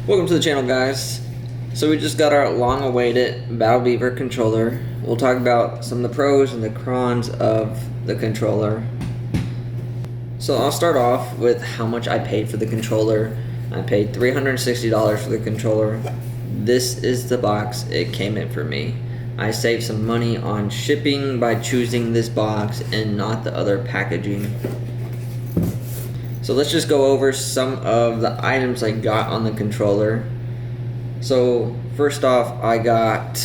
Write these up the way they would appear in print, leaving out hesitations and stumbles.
Welcome to the channel, guys. So we just got our long-awaited Battle Beaver controller. We'll talk about some of the pros and the cons of the controller. So I'll start off with how much I paid for the controller. I paid $360 for the controller. This is the box it came in for me. I saved some money on shipping by choosing this box and not the other packaging. So let's just go over some of the items I got on the controller. So first off, I got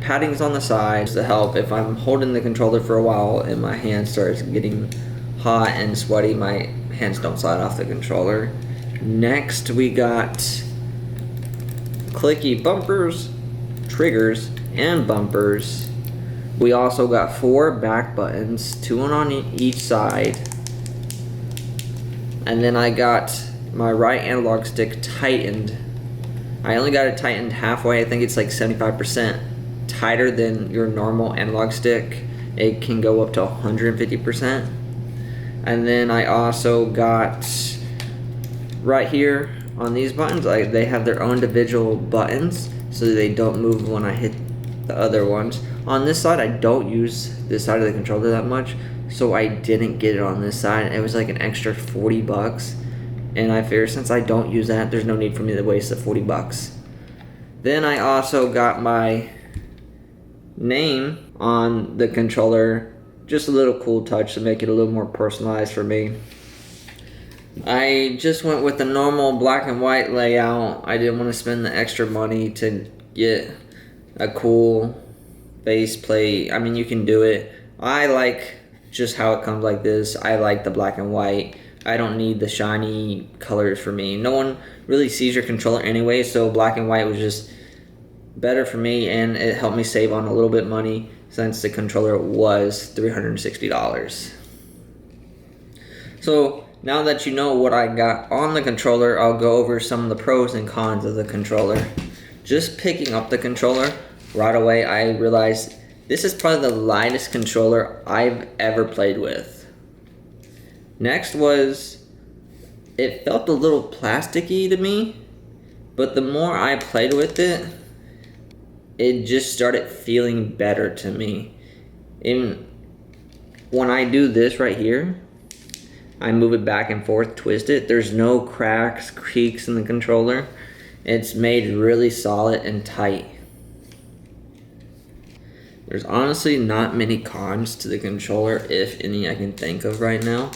paddings on the sides to help if I'm holding the controller for a while and my hand starts getting hot and sweaty, my hands don't slide off the controller. Next, we got clicky bumpers, triggers, and bumpers. We also got 4 back buttons, 2 on each side. And then I got my right analog stick tightened. I only got it tightened halfway. I think it's like 75% tighter than your normal analog stick. It can go up to 150%. And then I also got right here on these buttons, they have their own individual buttons so they don't move when I hit the other ones. On this side, I don't use this side of the controller that much, so I didn't get it on this side. It was like an extra 40 bucks, and I figured since I don't use that, there's no need for me to waste the 40 bucks. Then I also got my name on the controller, just a little cool touch to make it a little more personalized for me. I just went with the normal black and white layout. I didn't want to spend the extra money to get a cool base plate. I mean, you can do it. I like just how it comes like this. I like the black and white. I don't need the shiny colors for me. No one really sees your controller anyway, so black and white was just better for me, and it helped me save on a little bit money since the controller was $360. So now that you know what I got on the controller, I'll go over some of the pros and cons of the controller. Just picking up the controller, right away I realized this is probably the lightest controller I've ever played with. Next was, it felt a little plasticky to me, but the more I played with it, it just started feeling better to me. And when I do this right here, I move it back and forth, twist it, there's no cracks, creaks in the controller. It's made really solid and tight. There's honestly not many cons to the controller, if any I can think of right now.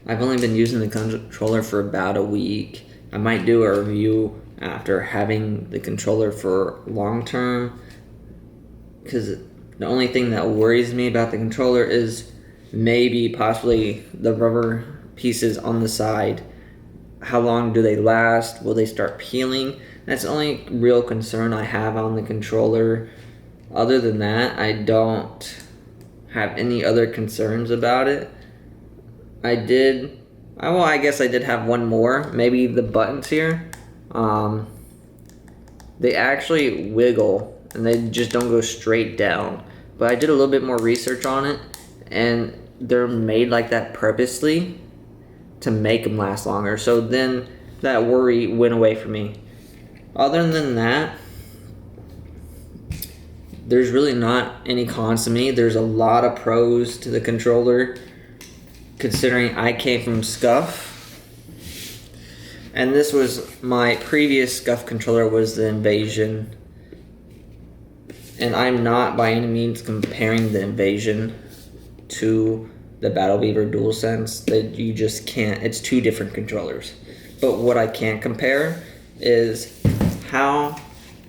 I've only been using the controller for about a week. I might do a review after having the controller for long term, because the only thing that worries me about the controller is maybe possibly the rubber pieces on the side. How long do they last? Will they start peeling? That's the only real concern I have on the controller. Other than that, I don't have any other concerns about it. I guess I did have one more. Maybe the buttons here. They actually wiggle and they just don't go straight down. But I did a little bit more research on it, and they're made like that purposely to make them last longer. So then that worry went away from me. Other than that, there's really not any cons to me. There's a lot of pros to the controller, considering I came from scuf. And this was my previous scuf controller, was the Invasion. And I'm not by any means comparing the Invasion to the Battle Beaver DualSense. That you just can't, it's 2 different controllers. But what I can compare is how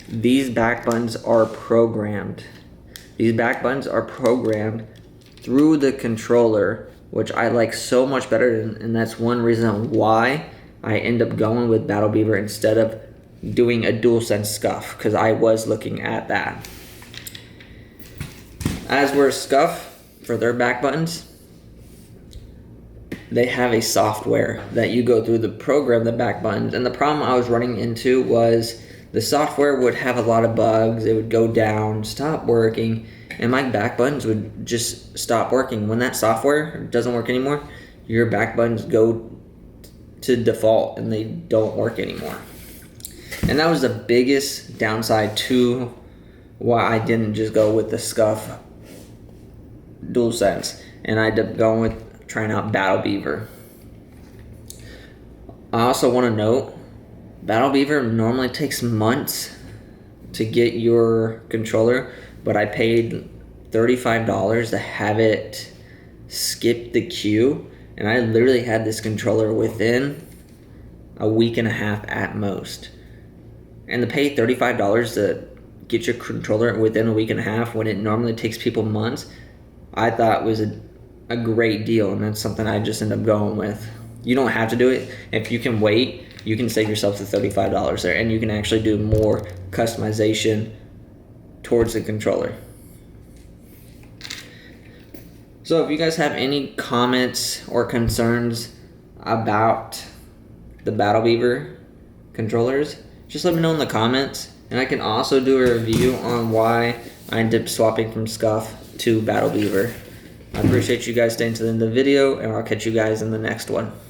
these back buttons are programmed. These back buttons are programmed through the controller, which I like so much better, and that's one reason why I end up going with Battle Beaver instead of doing a DualSense scuf, because I was looking at that. As for scuf, for their back buttons, they have a software that you go through to program the back buttons, and the problem I was running into was the software would have a lot of bugs. It would go down, stop working, and my back buttons would just stop working. When that software doesn't work anymore, your back buttons go to default and they don't work anymore. And that was the biggest downside to why I didn't just go with the scuf DualSense, and I ended up going with trying out Battle Beaver. I also want to note, Battle Beaver normally takes months to get your controller, but I paid $35 to have it skip the queue, and I literally had this controller within a week and a half at most. And to pay $35 to get your controller within a week and a half when it normally takes people months, I thought was a great deal, and that's something I just ended up going with. You don't have to do it. If you can wait, you can save yourself the $35 there, and you can actually do more customization towards the controller. So if you guys have any comments or concerns about the Battle Beaver controllers, just let me know in the comments, and I can also do a review on why I ended up swapping from scuf to Battle Beaver. I appreciate you guys staying to the end of the video, and I'll catch you guys in the next one.